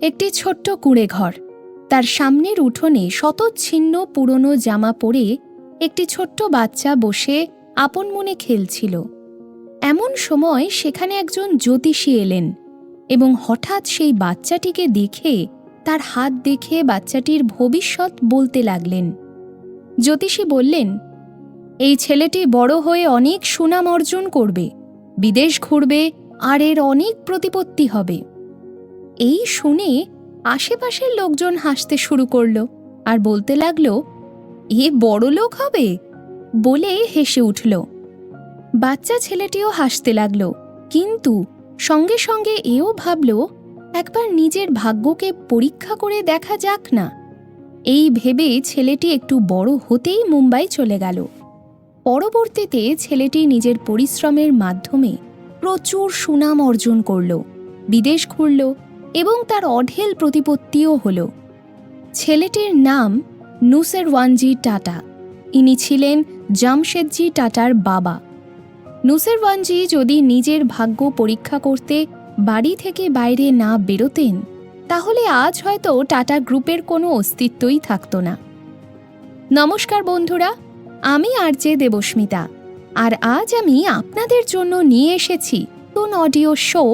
একটি ছোট্ট কুঁড়ে ঘর। তার সামনের উঠোনে শতচ্ছিন্ন পুরনো জামা পরে একটি ছোট্ট বাচ্চা বসে আপন মনে খেলছিল। এমন সময় সেখানে একজন জ্যোতিষী এলেন এবং হঠাৎ সেই বাচ্চাটিকে দেখে তার হাত দেখে বাচ্চাটির ভবিষ্যৎ বলতে লাগলেন। জ্যোতিষী বললেন, এই ছেলেটি বড় হয়ে অনেক সুনাম অর্জন করবে, বিদেশ ঘুরবে আর এর অনেক প্রতিপত্তি হবে। এই শুনে আশেপাশের লোকজন হাসতে শুরু করলো আর বলতে লাগলো, এ বড় লোক হবে বলে হেসে উঠল। বাচ্চা ছেলেটিও হাসতে লাগলো, কিন্তু সঙ্গে সঙ্গে এও ভাবল, একবার নিজের ভাগ্যকে পরীক্ষা করে দেখা যাক না। এই ভেবে ছেলেটি একটু বড় হতেই মুম্বাই চলে গেল। পরবর্তীতে ছেলেটি নিজের পরিশ্রমের মাধ্যমে প্রচুর সুনাম অর্জন করল, বিদেশ ঘুরল এবং তার অঢেল প্রতিপত্তিও হল। ছেলেটির নাম নুসেরওয়ানজি টাটা। ইনি ছিলেন জামশেদজি টাটার বাবা। নুসেরওয়ানজি যদি নিজের ভাগ্য পরীক্ষা করতে বাড়ি থেকে বাইরে না বেরোতেন, তাহলে আজ হয়তো টাটা গ্রুপের কোনো অস্তিত্বই থাকত না। নমস্কার বন্ধুরা, আমি আরজে দেবস্মিতা, আর আজ আমি আপনাদের জন্য নিয়ে এসেছি নতুন অডিও শো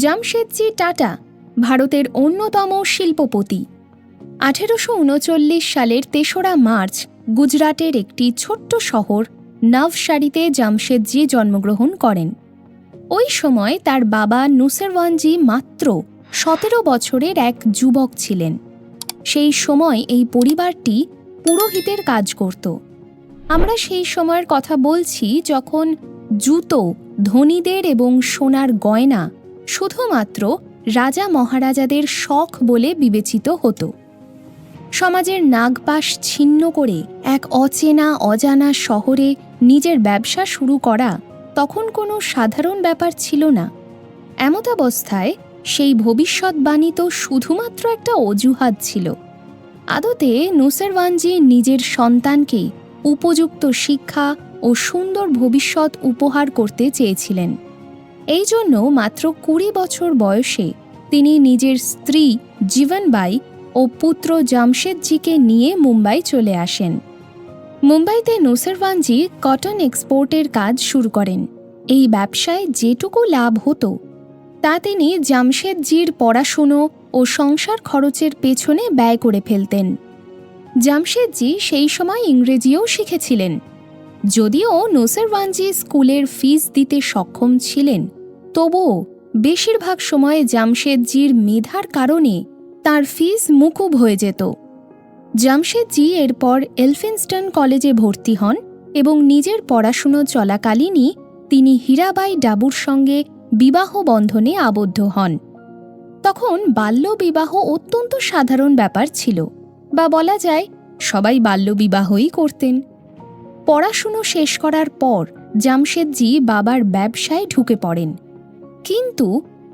জামশেদজি টাটা, ভারতের অন্যতম শিল্পপতি। 1839 সালের 3রা মার্চ গুজরাটের একটি ছোট্ট শহর নভসারীতে জামশেদজি জন্মগ্রহণ করেন। ওই সময় তার বাবা নুসেরওয়ানজি মাত্র 17 বছরের এক যুবক ছিলেন। সেই সময় এই পরিবারটি পুরোহিতের কাজ করত। আমরা সেই সময়ের কথা বলছি যখন জুতো, ধনীদের এবং সোনার গয়না শুধুমাত্র রাজা মহারাজাদের শখ বলে বিবেচিত হতো। সমাজের নাগপাশ ছিন্ন করে এক অচেনা অজানা শহরে নিজের ব্যবসা শুরু করা তখন কোনো সাধারণ ব্যাপার ছিল না। এমতাবস্থায় সেই ভবিষ্যৎবাণী তো শুধুমাত্র একটা অজুহাত ছিল। আদতে নুসেরওয়ানজি নিজের সন্তানকে উপযুক্ত শিক্ষা ও সুন্দর ভবিষ্যৎ উপহার করতে চেয়েছিলেন। এই জন্য মাত্র 20 বছর বয়সে তিনি নিজের স্ত্রী জীবনবাই ও পুত্র জামশেদজিকে নিয়ে মুম্বাই চলে আসেন। মুম্বাইতে নুসেরওয়ানজি কটন এক্সপোর্টের কাজ শুরু করেন। এই ব্যবসায় যেটুকু লাভ হতো তা তিনি জামশেদজির পড়াশুনো ও সংসার খরচের পেছনে ব্যয় করে ফেলতেন। জামশেদজি সেই সময় ইংরেজিও শিখেছিলেন। যদিও নুসেরওয়ানজি স্কুলের ফিস দিতে সক্ষম ছিলেন, তবুও বেশিরভাগ সময় জামশেদজির মেধার কারণে তার ফিস মুকুব হয়ে যেত। জামশেদজি এরপর এলফিনস্টন কলেজে ভর্তি হন এবং নিজের পড়াশুনো চলাকালীনই তিনি হীরাবাই ডাবুর সঙ্গে বিবাহ বন্ধনে আবদ্ধ হন। তখন বাল্যবিবাহ অত্যন্ত সাধারণ ব্যাপার ছিল, বা বলা যায় সবাই বাল্যবিবাহই করতেন। পড়াশুনো শেষ করার পর জামশেদজি বাবার ব্যবসায় ঢুকে পড়েন, কিন্তু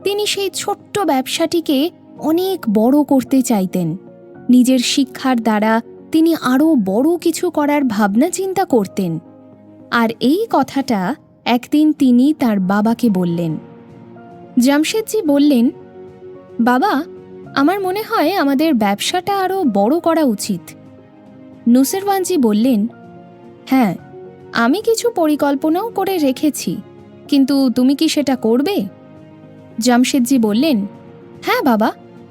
তিনি সেই ছোট্ট ব্যবসাটিকে অনেক বড় করতে চাইতেন। নিজের শিক্ষার দ্বারা তিনি আরও বড় কিছু করার ভাবনা চিন্তা করতেন। আর এই কথাটা একদিন তিনি তার বাবাকে বললেন। জামশেদজি বললেন, বাবা, আমার মনে হয় আমাদের ব্যবসাটা আরও বড় করা উচিত। নুসেরওয়ানজি বললেন, হ্যাঁ, আমি কিছু পরিকল্পনাও করে রেখেছি, কিন্তু তুমি কি সেটা করবে? জামশেদজি বললেন, হ্যাঁ বাবা,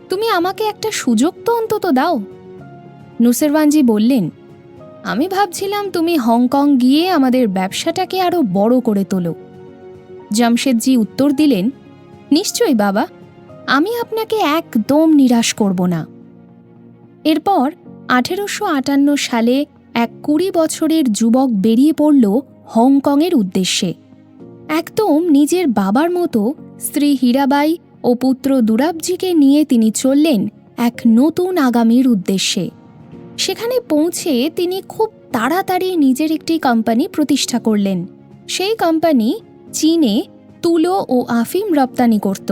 তুমি আমাকে একটা সুযোগ তো অন্তত দাও। নুসেরওয়ানজি বললেন, আমি ভাবছিলাম তুমি হংকং গিয়ে আমাদের ব্যবসাটাকে আরও বড় করে তোলো। জামশেদজি উত্তর দিলেন, নিশ্চয়ই বাবা, আমি আপনাকে একদম নিরাশ করব না। এরপর 1858 সালে এক 20 বছরের যুবক বেরিয়ে পড়ল হংকংয়ের উদ্দেশ্যে। একদম নিজের বাবার মতো স্ত্রী হীরাবাই ও পুত্র দুরাবজিকে নিয়ে তিনি চললেন এক নতুন আগামীর উদ্দেশ্যে। সেখানে পৌঁছে তিনি খুব তাড়াতাড়ি নিজের একটি কোম্পানি প্রতিষ্ঠা করলেন। সেই কোম্পানি চীনে তুলো ও আফিম রপ্তানি করত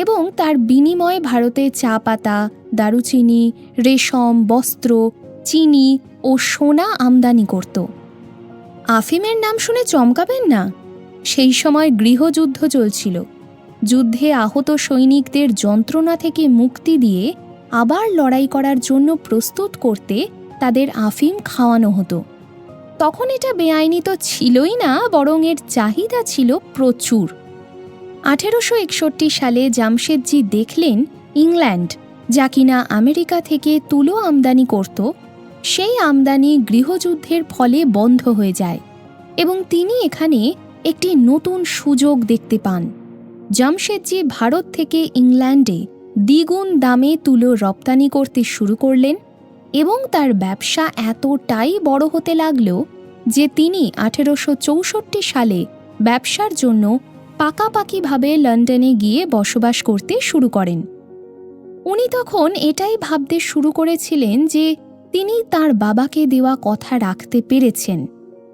এবং তার বিনিময়ে ভারতে চা পাতা, দারুচিনি, রেশম, বস্ত্র, চিনি ও সোনা আমদানি করত। আফিমের নাম শুনে চমকাবেন না, সেই সময় গৃহযুদ্ধ চলছিল। যুদ্ধে আহত সৈনিকদের যন্ত্রণা থেকে মুক্তি দিয়ে আবার লড়াই করার জন্য প্রস্তুত করতে তাদের আফিম খাওয়ানো হতো। তখন এটা বেআইনি তো ছিলই না, বরং এর চাহিদা ছিল প্রচুর। 1861 সালে জামশেদজি দেখলেন ইংল্যান্ড, যা কিনা আমেরিকা থেকে তুলো আমদানি করত, সেই আমদানি গৃহযুদ্ধের ফলে বন্ধ হয়ে যায় এবং তিনি এখানে একটি নতুন সুযোগ দেখতে পান। জামশেদজি ভারত থেকে ইংল্যান্ডে দ্বিগুণ দামে তুলো রপ্তানি করতে শুরু করলেন এবং তার ব্যবসা এতটাই বড় হতে লাগল যে তিনি 1864 সালে ব্যবসার জন্য পাকাপাকিভাবে লন্ডনে গিয়ে বসবাস করতে শুরু করেন। উনি তখন এটাই ভাবতে শুরু করেছিলেন যে তিনি তার বাবাকে দেওয়া কথা রাখতে পেরেছেন।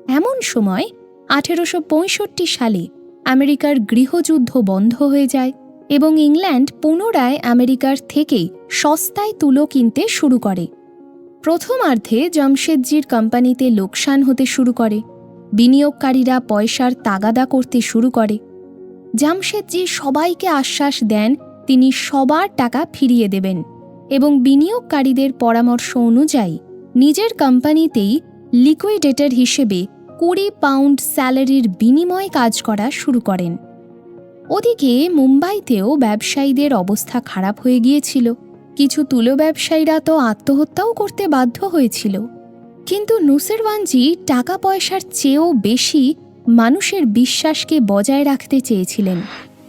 এমন সময় 1865 সালে আমেরিকার গৃহযুদ্ধ বন্ধ হয়ে যায় এবং ইংল্যান্ড পুনরায় আমেরিকার থেকে সস্তায় তুলো কিনতে শুরু করে। প্রথমার্ধে জামশেদজির কোম্পানিতে লোকসান হতে শুরু করে, বিনিয়োগকারীরা পয়সার তাগাদা করতে শুরু করে। জামশেদজি সবাইকে আশ্বাস দেন তিনি সবার টাকা ফিরিয়ে দেবেন এবং বিনিয়োগকারীদের পরামর্শ অনুযায়ী নিজের কোম্পানিতেই লিকুইডেটর হিসেবে 20 পাউন্ড স্যালারির বিনিময়ে কাজ করা শুরু করেন। ওদিকে মুম্বাইতেও ব্যবসায়ীদের অবস্থা খারাপ হয়ে গিয়েছিল। কিছু তুলো ব্যবসায়ীরা তো আত্মহত্যাও করতে বাধ্য হয়েছিল। কিন্তু নুসেরওয়ানজি টাকা পয়সার চেয়েও বেশি মানুষের বিশ্বাসকে বজায় রাখতে চেয়েছিলেন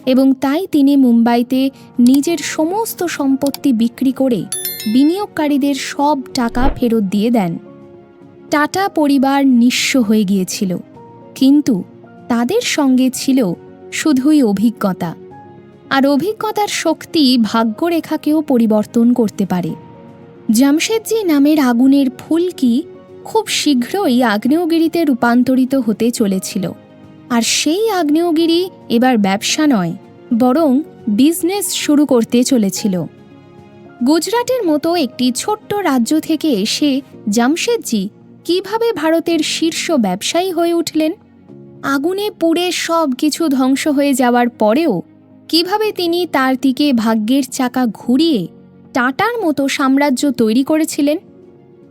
এবং তাই তিনি মুম্বাইতে নিজের সমস্ত সম্পত্তি বিক্রি করে বিনিয়োগকারীদের সব টাকা ফেরত দিয়ে দেন। টাটা পরিবার নিঃস্ব হয়ে গিয়েছিল, কিন্তু তাদের সঙ্গে ছিল শুধুই অভিজ্ঞতা, আর অভিজ্ঞতার শক্তি ভাগ্যরেখাকেও পরিবর্তন করতে পারে। জামশেদজি নামের আগুনের ফুলকি খুব শীঘ্রই আগ্নেয়গিরিতে রূপান্তরিত হতে চলেছিল, আর সেই আগ্নেয়গিরি এবার ব্যবসা নয় বরং বিজনেস শুরু করতে চলেছিল। গুজরাটের মতো একটি ছোট্ট রাজ্য থেকে এসে জামশেদজি কিভাবে ভারতের শীর্ষ ব্যবসায়ী হয়ে উঠলেন? আগুনে পুড়ে সব কিছু ধ্বংস হয়ে যাওয়ার পরেও কিভাবে তিনি তার দিকে ভাগ্যের চাকা ঘুরিয়ে টাটার মতো সাম্রাজ্য তৈরি করেছিলেন?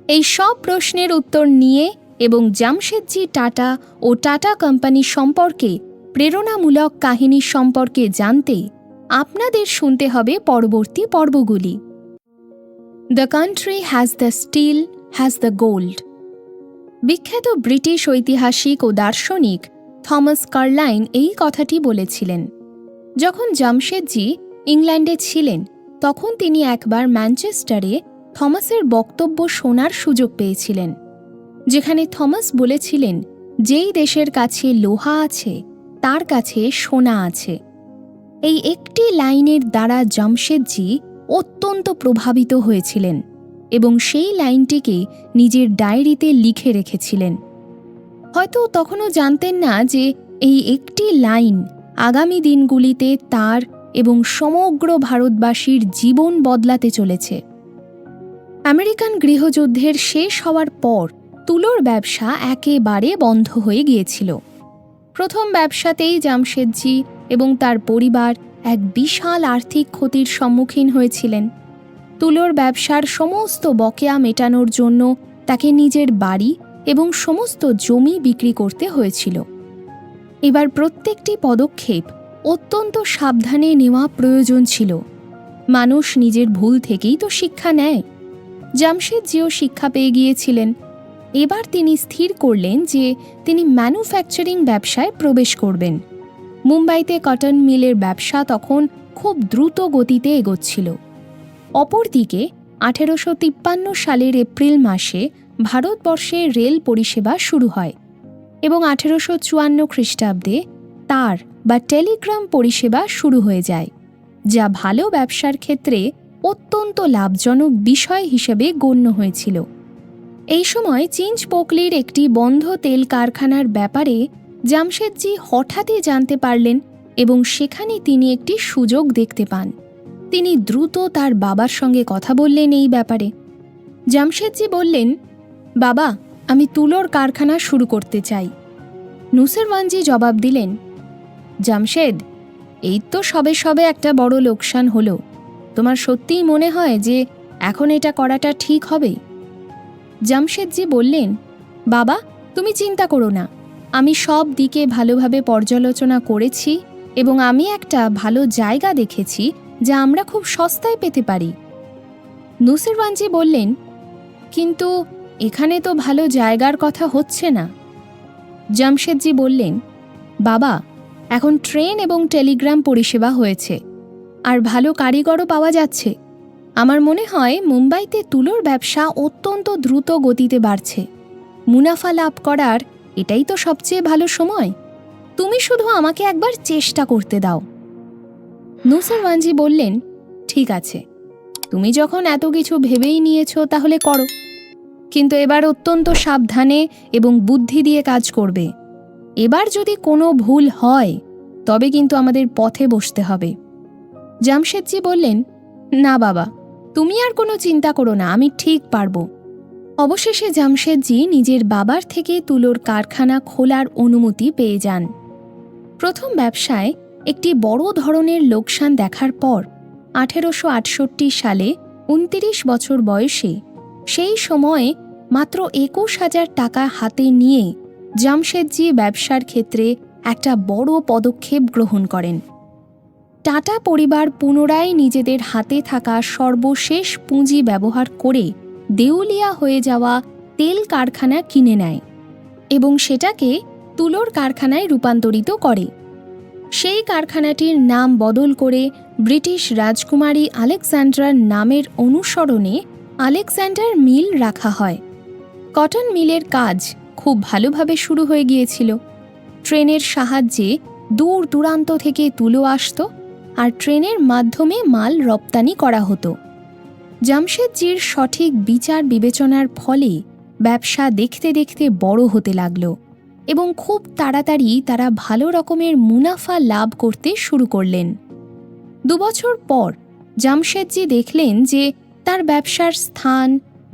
এই সব প্রশ্নের উত্তর নিয়ে এবং জামশেদজি টাটা ও টাটা কোম্পানি সম্পর্কে প্রেরণামূলক কাহিনী সম্পর্কে জানতে আপনাদের শুনতে হবে পরবর্তী পর্বগুলি। The country has the steel, has the gold. বিখ্যাত ব্রিটিশ ঐতিহাসিক ও দার্শনিক থমাস কার্লাইন এই কথাটি বলেছিলেন। যখন জামশেদজি ইংল্যান্ডে ছিলেন তখন তিনি একবার ম্যানচেস্টারে থমাসের বক্তব্য শোনার সুযোগ পেয়েছিলেন, যেখানে থমাস বলেছিলেন, যেই দেশের কাছে লোহা আছে তার কাছে সোনা আছে। এই একটি লাইনের দ্বারা জামশেদজি অত্যন্ত প্রভাবিত হয়েছিলেন এবং সেই লাইনটিকে নিজের ডায়েরিতে লিখে রেখেছিলেন। হয়তো তখনও জানতেন না যে এই একটি লাইন আগামী দিনগুলিতে তার এবং সমগ্র ভারতবাসীর জীবন বদলাতে চলেছে। আমেরিকান গৃহযুদ্ধের শেষ হওয়ার পর তুলোর ব্যবসা একেবারে বন্ধ হয়ে গিয়েছিল। প্রথম ব্যবসাতেই জামশেদজি এবং তার পরিবার এক বিশাল আর্থিক ক্ষতির সম্মুখীন হয়েছিলেন। তুলোর ব্যবসার সমস্ত বকেয়া মেটানোর জন্য তাকে নিজের বাড়ি এবং সমস্ত জমি বিক্রি করতে হয়েছিল। এবার প্রত্যেকটি পদক্ষেপ অত্যন্ত সাবধানে নেওয়া প্রয়োজন ছিল। মানুষ নিজের ভুল থেকেই তো শিক্ষা নেয়। জামশেদজিও শিক্ষা পেয়ে গিয়েছিলেন। এবার তিনি স্থির করলেন যে তিনি ম্যানুফ্যাকচারিং ব্যবসায় প্রবেশ করবেন। মুম্বাইতে কটন মিলের ব্যবসা তখন খুব দ্রুত গতিতে এগোচ্ছিল। অপরদিকে 1853 সালের এপ্রিল মাসে ভারতবর্ষে রেল পরিষেবা শুরু হয় এবং 1854 খ্রিস্টাব্দে তার বা টেলিগ্রাম পরিষেবা শুরু হয়ে যায়, যা ভালো ব্যবসার ক্ষেত্রে অত্যন্ত লাভজনক বিষয় হিসেবে গণ্য হয়েছিল। এই সময় চিঞ্চপোকলির একটি বন্ধ তেল কারখানার ব্যাপারে জামশেদজি হঠাৎই জানতে পারলেন এবং সেখানে তিনি একটি সুযোগ দেখতে পান। তিনি দ্রুত তার বাবার সঙ্গে কথা বললেন এই ব্যাপারে। জামশেদজি বললেন, বাবা, আমি তুলোর কারখানা শুরু করতে চাই। নুসেরওয়ানজি জবাব দিলেন, জামশেদ, এই তো সবে সবে একটা বড় লোকসান হলো, তোমার সত্যিই মনে হয় যে এখন এটা করাটা ঠিক হবে? জামশেদজি বললেন, বাবা, তুমি চিন্তা করো না, আমি সব দিকে ভালোভাবে পর্যালোচনা করেছি এবং আমি একটা ভালো জায়গা দেখেছি যা আমরা খুব সস্তায় পেতে পারি। নুসিরওয়ানজি বললেন, কিন্তু এখানে তো ভালো জায়গার কথা হচ্ছে না। জামশেদজি বললেন, বাবা, এখন ট্রেন এবং টেলিগ্রাম পরিষেবা হয়েছে, আর ভালো কারিগরও পাওয়া যাচ্ছে। আমার মনে হয় মুম্বাইতে তুলোর ব্যবসা অত্যন্ত দ্রুত গতিতে বাড়ছে। মুনাফা লাভ করার এটাই তো সবচেয়ে ভালো সময়। তুমি শুধু আমাকে একবার চেষ্টা করতে দাও। নুসিরওয়ানজি বললেন, ঠিক আছে, তুমি যখন এত কিছু ভেবেই নিয়েছ তাহলে করো, কিন্তু এবার অত্যন্ত সাবধানে এবং বুদ্ধি দিয়ে কাজ করবে। এবার যদি কোনো ভুল হয় তবে কিন্তু আমাদের পথে বসতে হবে। জামশেদজি বললেন, না বাবা, তুমি আর কোনো চিন্তা করো না, আমি ঠিক পারবো। অবশেষে জামশেদজি নিজের বাবার থেকে তুলোর কারখানা খোলার অনুমতি পেয়ে যান। প্রথম ব্যবসায় একটি বড় ধরনের লোকসান দেখার পর 1868 সালে 29 বছর বয়সে, সেই সময়ে মাত্র 21,000 টাকা হাতে নিয়ে জামশেদজি ব্যবসার ক্ষেত্রে একটা বড় পদক্ষেপ গ্রহণ করেন। টাটা পরিবার পুনরায় নিজেদের হাতে থাকা সর্বশেষ পুঁজি ব্যবহার করে দেউলিয়া হয়ে যাওয়া তেল কারখানা কিনে নেয় এবং সেটাকে তুলোর কারখানায় রূপান্তরিত করে। সেই কারখানাটির নাম বদল করে ব্রিটিশ রাজকুমারী আলেকজান্ড্রার নামের অনুসরণে আলেকজান্ডার মিল রাখা হয়। কটন মিলের কাজ খুব ভালোভাবে শুরু হয়ে গিয়েছিল। ট্রেনের সাহায্যে দূর দূরান্ত থেকে তুলো আসত আর ট্রেনের মাধ্যমে মাল রপ্তানি করা হতো। জামশেদজির সঠিক বিচার বিবেচনার ফলে ব্যবসা দেখতে দেখতে বড় হতে লাগল এবং খুব তাড়াতাড়ি তারা ভালো রকমের মুনাফা লাভ করতে শুরু করলেন। 2 বছর পর জামশেদজি দেখলেন যে তার ব্যবসার স্থান,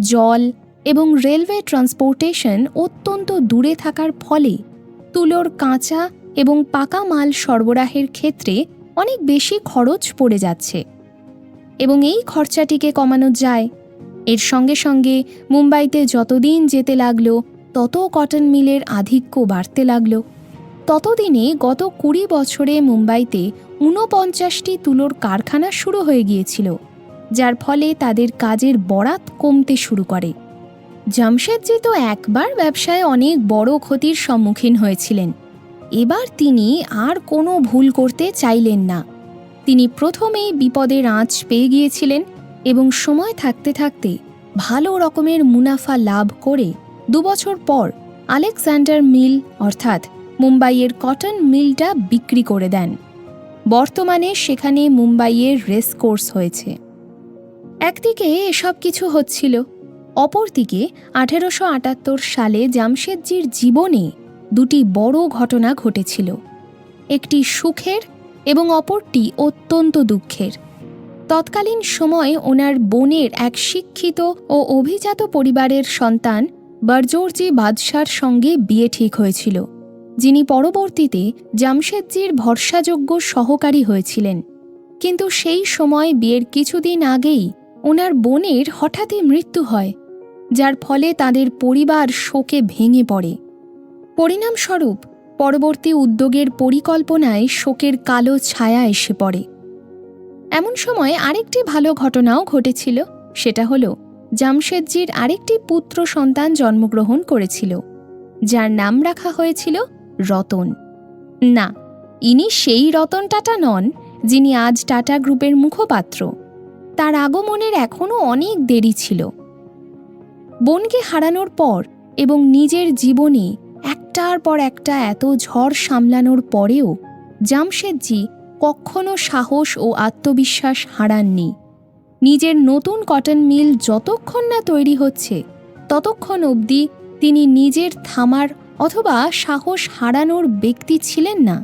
জল এবং রেলওয়ে ট্রান্সপোর্টেশন অত্যন্ত দূরে থাকার ফলে তুলোর কাঁচা এবং পাকা মাল সরবরাহের ক্ষেত্রে অনেক বেশি খরচ পড়ে যাচ্ছে এবং এই খরচাটিকে কমানো যায়। এর সঙ্গে সঙ্গে মুম্বাইতে যতদিন যেতে লাগলো তত কটন মিলের আধিক্য বাড়তে লাগল। ততদিনে গত 20 বছরে মুম্বাইতে 49টি তুলোর কারখানা শুরু হয়ে গিয়েছিল, যার ফলে তাদের কাজের বরাত কমতে শুরু করে। জামশেদজি তো একবার ব্যবসায় অনেক বড় ক্ষতির সম্মুখীন হয়েছিলেন। এবার তিনি আর কোনো ভুল করতে চাইলেন না। তিনি প্রথমেই বিপদের আঁচ পেয়ে গিয়েছিলেন এবং সময় থাকতে থাকতে ভালো রকমের মুনাফা লাভ করে 2 বছর পর আলেকজান্ডার মিল অর্থাৎ মুম্বাইয়ের কটন মিলটা বিক্রি করে দেন। বর্তমানে সেখানে মুম্বাইয়ের রেস কোর্স হয়েছে। একদিকে এসব কিছু হচ্ছিল, অপরদিকে 1878 সালে জামশেদজির জীবনে 2টি বড় ঘটনা ঘটেছিল, একটি সুখের এবং অপরটি অত্যন্ত দুঃখের। তৎকালীন সময়ে ওনার বোনের এক শিক্ষিত ও অভিজাত পরিবারের সন্তান বরজোরজি বাদশার সঙ্গে বিয়ে ঠিক হয়েছিল, যিনি পরবর্তীতে জামশেদজির ভরসাযোগ্য সহকারী হয়েছিলেন। কিন্তু সেই সময় বিয়ের কিছুদিন আগেই ওনার বোনের হঠাৎই মৃত্যু হয়, যার ফলে তাদের পরিবার শোকে ভেঙে পড়ে। পরিণামস্বরূপ পরবর্তী উদ্যোগের পরিকল্পনায় শোকের কালো ছায়া এসে পড়ে। এমন সময় আরেকটি ভালো ঘটনাও ঘটেছিল, সেটা হলো জামশেদজির আরেকটি পুত্র সন্তান জন্মগ্রহণ করেছিল, যার নাম রাখা হয়েছিল রতন। না, ইনি সেই রতন টাটা নন যিনি আজ টাটা গ্রুপের মুখপাত্র। তার আগমনের এখনও অনেক দেরি ছিল। বোনকে হারানোর পর এবং নিজের জীবনে একটার পর একটা এত ঝড় সামলানোর পরেও জামশেদজি কখনো সাহস ও আত্মবিশ্বাস হারাননি। নিজের নতুন কটন মিল যতক্ষণ না তৈরি হচ্ছে ততক্ষণ অবধি তিনি নিজের থামার অথবা সাহস হারানোর ব্যক্তি ছিলেন না।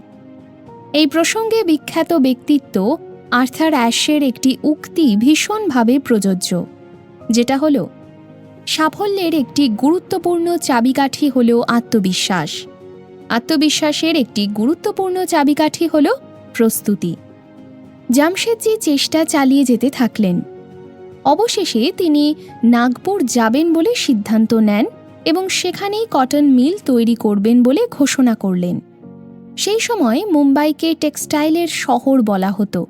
এই প্রসঙ্গে বিখ্যাত ব্যক্তিত্ব আর্থার অ্যাশের একটি উক্তি ভীষণভাবে প্রযোজ্য, যেটা হলো, সাফল্যের একটি গুরুত্বপূর্ণ চাবিকাঠি হল আত্মবিশ্বাস। আত্মবিশ্বাসের একটি গুরুত্বপূর্ণ চাবিকাঠি হল প্রস্তুতি। জামশেদজি চেষ্টা চালিয়ে যেতে থাকলেন। অবশেষে তিনি নাগপুর যাবেন বলে সিদ্ধান্ত নেন এবং সেখানেই কটন মিল তৈরি করবেন বলে ঘোষণা করলেন। সেই সময় মুম্বাইকে টেক্সটাইলের শহর বলা হতো,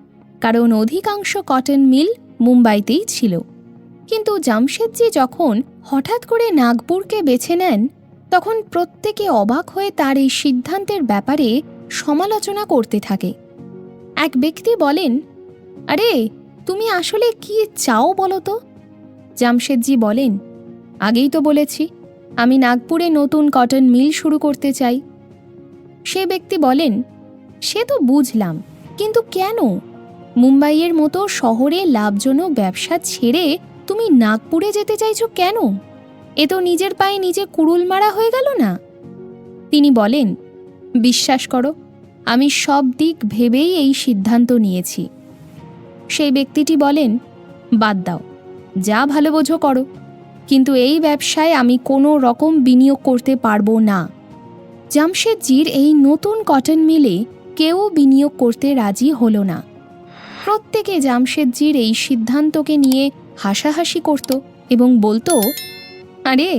কারণ অধিকাংশ কটন মিল মুম্বাইতেই ছিল। কিন্তু জামশেদজি যখন হঠাৎ করে নাগপুরকে বেছে নেন, তখন প্রত্যেকে অবাক হয়ে তার এই সিদ্ধান্তের ব্যাপারে সমালোচনা করতে থাকে। এক ব্যক্তি বলেন, আরে তুমি আসলে কি চাও বলো তো? জামশেদজি বলেন, আগেই তো বলেছি আমি নাগপুরে নতুন কটন মিল শুরু করতে চাই। সে ব্যক্তি বলেন, সে তো বুঝলাম, কিন্তু কেন? মুম্বাইয়ের মতো শহরে লাভজনক ব্যবসা ছেড়ে তুমি নাগপুরে যেতে চাইছো কেন? এ তো নিজের পায়ে নিজে কুড়ুল মারা হয়ে গেল না? তিনি বলেন, বিশ্বাস করো, আমি সব দিক ভেবেই এই সিদ্ধান্ত নিয়েছি। সেই ব্যক্তিটি বলেন, বাদ দাও, যা ভালো বোঝো করো, কিন্তু এই ব্যবসায় আমি কোনো রকম বিনিয়োগ করতে পারবো না। জামশেদজির এই নতুন কটন মিলে কেউ বিনিয়োগ করতে রাজি হলো না। প্রত্যেকে জামশেদজির এই সিদ্ধান্তকে নিয়ে হাসাহাসি করত এবং বলতো, আরে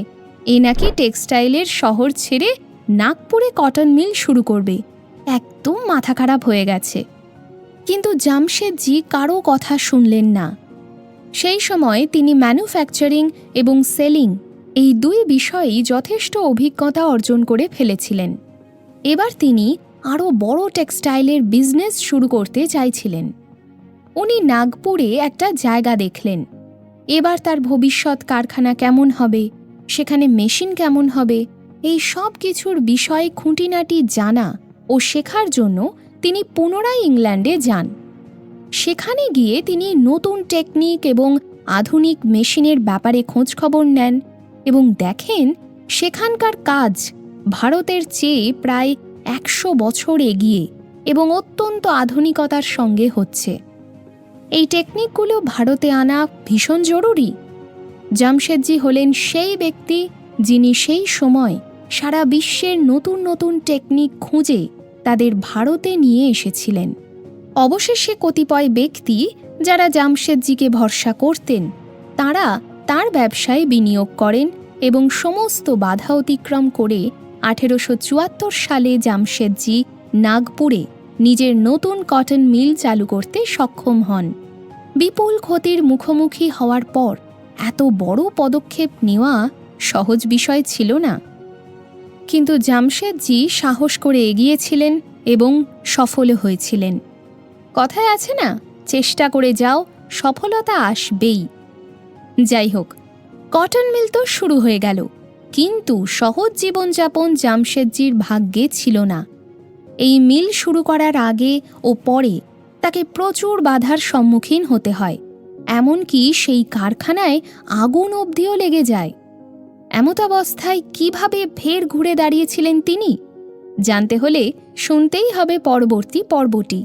এ নাকি টেক্সটাইলের শহর ছেড়ে নাগপুরে কটন মিল শুরু করবে, একদম মাথা খারাপ হয়ে গেছে। কিন্তু জামশেদজি কারো কথা শুনলেন না। সেই সময় তিনি ম্যানুফ্যাকচারিং এবং সেলিং এই দুই বিষয়েই যথেষ্ট অভিজ্ঞতা অর্জন করে ফেলেছিলেন। এবার তিনি আরও বড় টেক্সটাইলের বিজনেস শুরু করতে চাইছিলেন। উনি নাগপুরে একটা জায়গা দেখলেন। এবার তার ভবিষ্যৎ কারখানা কেমন হবে, সেখানে মেশিন কেমন হবে, এই সব কিছুর বিষয়ে খুঁটিনাটি জানা ও শেখার জন্য তিনি পুনরায় ইংল্যান্ডে যান। সেখানে গিয়ে তিনি নতুন টেকনিক এবং আধুনিক মেশিনের ব্যাপারে খোঁজখবর নেন এবং দেখেন সেখানকার কাজ ভারতের চেয়ে প্রায় 100 বছর এগিয়ে এবং অত্যন্ত আধুনিকতার সঙ্গে হচ্ছে। এই টেকনিকগুলো ভারতে আনা ভীষণ জরুরি। জামশেদজি হলেন সেই ব্যক্তি যিনি সেই সময় সারা বিশ্বের নতুন নতুন টেকনিক খুঁজে তাদের ভারতে নিয়ে এসেছিলেন। অবশেষে কতিপয় ব্যক্তি যারা জামশেদজিকে ভরসা করতেন, তারা তার ব্যবসায় বিনিয়োগ করেন এবং সমস্ত বাধা অতিক্রম করে 1874 সালে জামশেদজি নাগপুরে নিজের নতুন কটন মিল চালু করতে সক্ষম হন। বিপুল ক্ষতির মুখোমুখি হওয়ার পর এত বড় পদক্ষেপ নেওয়া সহজ বিষয় ছিল না। কিন্তু জামশেদজি সাহস করে এগিয়েছিলেন এবং সফল হয়েছিলেন। কথায় আছে না, চেষ্টা করে যাও, সফলতা আসবেই। যাই হোক, কটন মিল তো শুরু হয়ে গেল, কিন্তু সহজ জীবনযাপন জামশেদজির ভাগ্যে ছিল না। এই মিল শুরু করার আগে ও পরে তাকে প্রচুর বাধার সম্মুখীন হতে হয়, এমনকি সেই কারখানায় আগুন অবধিও লেগে যায়। এমতাবস্থায় কিভাবে ফের ঘুরে দাঁড়িয়েছিলেন তিনি, জানতে হলে শুনতেই হবে পরবর্তী পর্বটি।